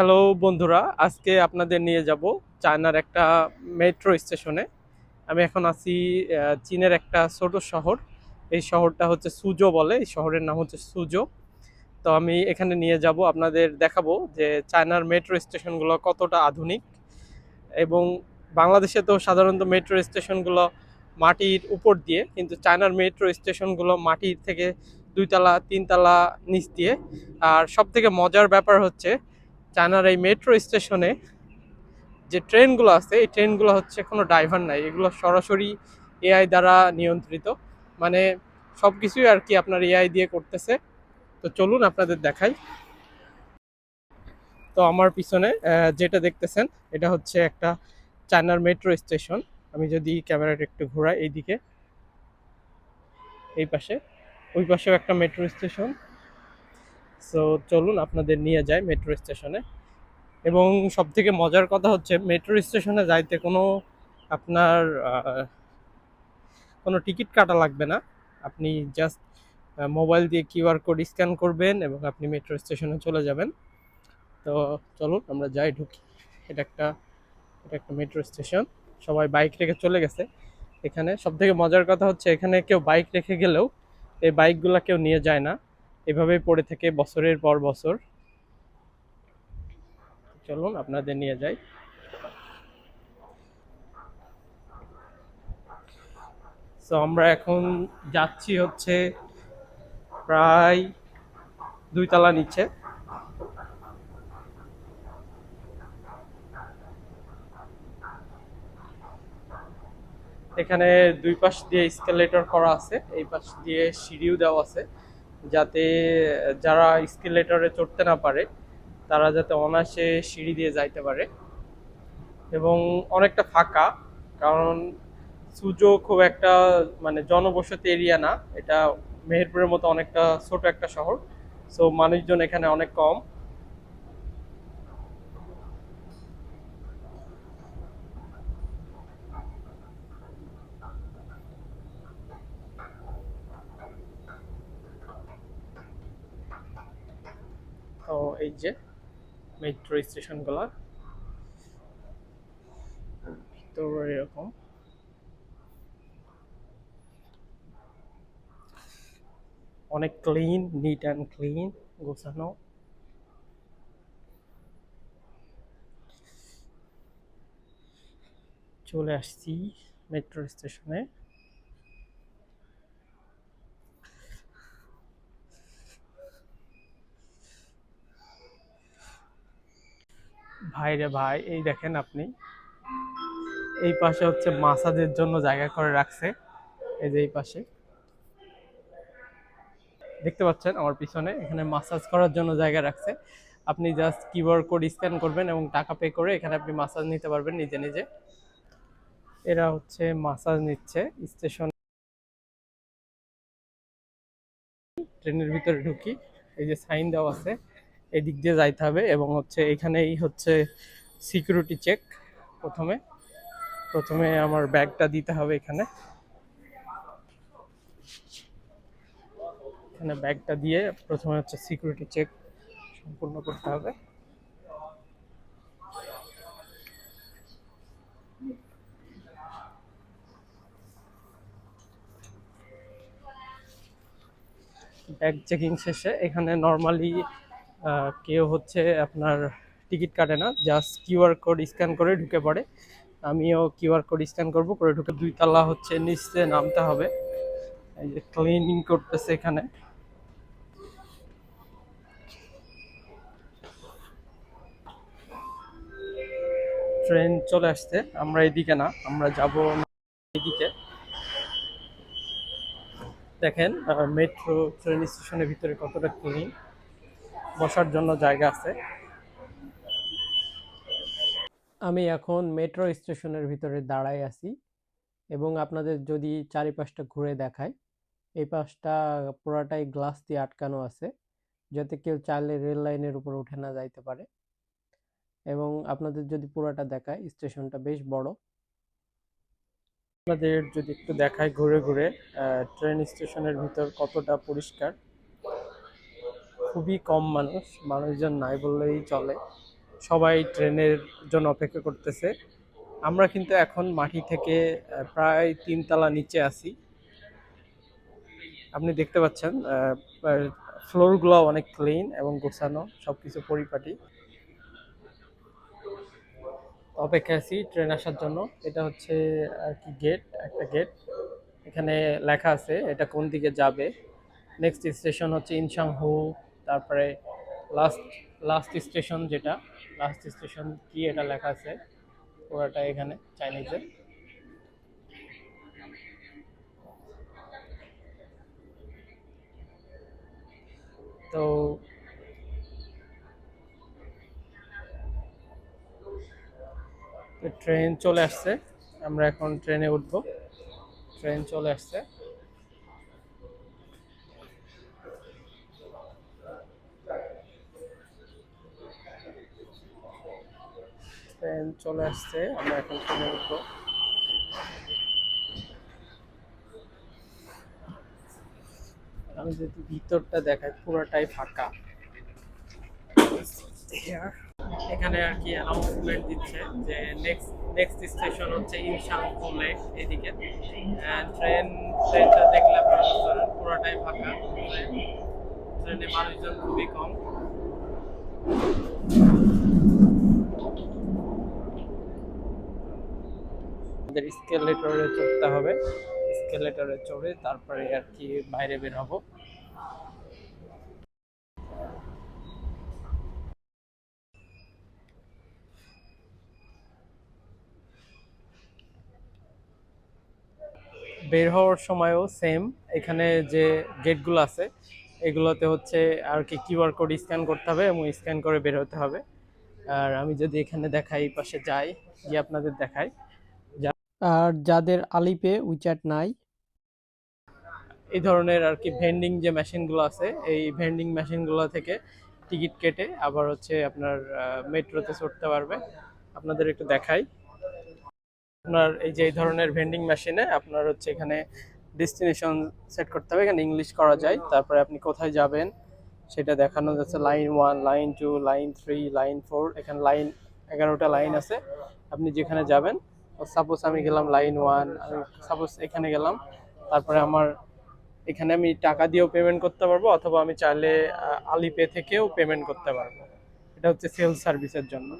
Hello বন্ধুরা, আজকে আপনাদের নিয়ে যাব চায়নার একটা মেট্রো স্টেশনে। আমি এখন আছি চীনের একটা ছোট শহর। এই শহরটা হচ্ছে সুজো বলে, এই শহরের নাম হচ্ছে সুজো। তো আমি এখানে নিয়ে যাব, আপনাদের দেখাবো যে চায়নার মেট্রো স্টেশনগুলো কতটা আধুনিক। এবং বাংলাদেশে তো সাধারণত মেট্রো স্টেশনগুলো মাটির উপর দিয়ে, কিন্তু চায়নার মেট্রো স্টেশনগুলো মাটির থেকে দুইতলা তিনতলা নিচ দিয়ে। আর সব থেকে মজার ব্যাপার হচ্ছে চায়নার এই মেট্রো স্টেশনে যে ট্রেনগুলো আছে, এই ট্রেনগুলো হচ্ছে কোনো ড্রাইভার নাই, এগুলো সরাসরি এআই দ্বারা নিয়ন্ত্রিত। মানে সব কিছুই আর কি আপনার এআই দিয়ে করতেছে। তো চলুন আপনাদের দেখাই। তো আমার পিছনে যেটা দেখতেছেন, এটা হচ্ছে একটা চায়নার মেট্রো স্টেশন। আমি যদি ক্যামেরাটা একটু ঘোরাই এইদিকে, এই পাশে, ওই পাশেও একটা মেট্রো স্টেশন। সো চলুন আপনাদের নিয়ে যাই মেট্রো স্টেশনে। এবং সবথেকে মজার কথা হচ্ছে মেট্রো স্টেশনে যাইতে কোনো আপনার কোনো টিকিট কাটা লাগবে না। আপনি জাস্ট মোবাইল দিয়ে কিউআর কোড স্ক্যান করবেন এবং আপনি মেট্রো স্টেশনে চলে যাবেন। তো চলুন আমরা যাই, ঢুকি। এটা একটা এটা একটা মেট্রো স্টেশন। সবাই বাইক রেখে চলে গেছে। এখানে সবথেকে মজার কথা হচ্ছে এখানে কেউ বাইক রেখে গেলেও এই বাইকগুলা কেউ নিয়ে যায় না, এভাবেই পড়ে থাকে বছরের পর বছর। চলুন আপনাদের নিয়ে যাই। তো আমরা এখন যাচ্ছি হচ্ছে প্রায় দুইতলা নিচে। এখানে দুই পাশ দিয়ে স্কেলেটর করা আছে, এই পাশ দিয়ে সিঁড়িও দেওয়া আছে, যাতে যারা স্কেলেটরে চড়তে না পারে তারা যাতে অনায়াসে সিঁড়ি দিয়ে যাইতে পারে। এবং অনেকটা ফাঁকা, কারণ সুজো খুব একটা মানে জনবসতি এরিয়া না, এটা মেহেরপুরের মতো অনেকটা ছোট একটা শহর। সো মানুষজন এখানে অনেক কম। তো এই যে মেট্রো স্টেশনগুলো ভিতরে এরকম অনেক ক্লিন, নিট অ্যান্ড ক্লিন, গোছানো। চলে আসছি মেট্রো স্টেশনে। ভাই রে ভাই, এই দেখেন আপনি, এই পাশে হচ্ছে মাসাজের জন্য জায়গা করে রাখছে। এই যে এই পাশে দেখতে পাচ্ছেন আমার পিছনে, এখানে মাসাজ করার জন্য জায়গা রাখছে। আপনি জাস্ট কিউআর কোড স্ক্যান করবেন এবং টাকা পে করে এখানে আপনি মাসাজ নিতে পারবেন নিজে নিজে। এরা হচ্ছে মাসাজ নিচ্ছে স্টেশন। ট্রেনের ভিতরে ঢুকি, এই যে সাইন দেওয়া আছে, এই দিক দিয়ে যাইতে হবে এবং হচ্ছে এখানেই হচ্ছে সিকিউরিটি চেক। প্রথমে প্রথমে আমার ব্যাগটা দিতে হবে এখানে। এখানে ব্যাগটা দিয়ে প্রথমে হচ্ছে সিকিউরিটি চেক সম্পূর্ণ করতে হবে। ব্যাগ চেকিং শেষে এখানে নর্মালি কেউ হচ্ছে আপনার টিকিট কাটে না, জাস্ট কিউআর কোড স্ক্যান করে ঢুকে পড়ে। আমিও কিউআর কোড স্ক্যান করব, করে ঢুকে দুইতলা হচ্ছে নিচে নামতে হবে। এই যে ক্লিনিং করতেছে এখানে। ট্রেন চলে আসছে, আমরা এদিকে না, আমরা যাব এদিকে। দেখেন মেট্রো ট্রেন স্টেশনের ভিতরে কতটা ক্লিন, বসার জন্য জায়গা আছে। আমি এখন মেট্রো স্টেশনের ভিতরে দাঁড়াই আছি এবং আপনাদের যদি চারিপাশটা ঘুরে দেখাই, এই পাশটা পুরাটাই গ্লাস দিয়ে আটকানো আছে, যাতে কেউ চাইলে রেল লাইনের উপর উঠে না যাইতে পারে। এবং আপনাদের যদি পুরাটা দেখায়, স্টেশনটা বেশ বড়। আপনাদের যদি একটু দেখায় ঘুরে ঘুরে ট্রেন স্টেশনের ভিতর কতটা পরিষ্কার। খুবই কম মানুষজন নাই বললেই চলে। সবাই ট্রেনের জন্য অপেক্ষা করতেছে। আমরা কিন্তু এখন মাটি থেকে প্রায় 3 তলা নিচে আছি। আপনি দেখতে পাচ্ছেন ফ্লোরগুলো অনেক ক্লিন এবং গোছানো, সবকিছু পরিপাটি। অপেক্ষায় আছি ট্রেন আসার জন্য। এটা হচ্ছে আর কি গেট, একটা গেট। এখানে লেখা আছে এটা কোন দিকে যাবে। নেক্সট স্টেশন হচ্ছে ইনসাংহু। তারপরে লাস্ট লাস্ট স্টেশন যেটা, লাস্ট স্টেশন কি এটা লেখা আছে পুরাটা এখানে চাইনিজে। তো ট্রেন চলে আসছে, আমরা এখন ট্রেনে উঠবো। ট্রেন চলে আসছে। ট্রেন চলে আসছে, আমরা এখন ট্রেনে উঠবো। আমি যদি ভিতরটা দেখাই পুরোটাই ফাঁকা। এখানে আর কি অ্যানাউন্সমেন্ট দিচ্ছে যে নেক্সট নেক্সট স্টেশন হচ্ছে ইনসাংহু লেক এদিকে। ট্রেনটা দেখলে আপনারা বুঝতে পারেন পুরোটাই ফাঁকা। ট্রেনে মানুষজন খুবই কম। আমাদের স্কেলেটরে চড়তে হবে। স্কেলেটরে চড়ে তারপরে আর কি বাইরে বের হবো। বের হওয়ার সময়ও সেম, এখানে যে গেটগুলো আছে এগুলোতে হচ্ছে আর কি কিউআর কোড স্ক্যান করতে হবে এবং স্ক্যান করে বের হতে হবে। আর আমি যদি এখানে দেখাই, পাশে যাই গিয়ে আপনাদের দেখাই। আর যাদের আলিপে উইচ্যাট নাই, এই ধরনের আর কি ভেন্ডিং যে মেশিনগুলো আছে এই ভেন্ডিং মেশিনগুলো থেকে টিকিট কেটে আবার হচ্ছে আপনার মেট্রোতে চড়তে পারবে। আপনাদের একটু দেখাই। আপনার এই যে এই ধরনের ভেন্ডিং মেশিনে আপনার হচ্ছে এখানে ডেস্টিনেশন সেট করতে হবে, এখানে ইংলিশ করা যায়, তারপরে আপনি কোথায় যাবেন সেটা দেখানো যাচ্ছে। লাইন 1, লাইন 2, লাইন 3, লাইন 4, এখানে লাইন 11টা লাইন আছে। আপনি যেখানে যাবেন, সাপোজ আমি গেলাম লাইন 1, আমি সাপোজ এখানে গেলাম, তারপরে আমার এখানে আমি টাকা দিয়েও পেমেন্ট করতে পারবো অথবা আমি চাইলে আলিপে থেকেও পেমেন্ট করতে পারবো। এটা হচ্ছে সেলস সার্ভিসের জন্য।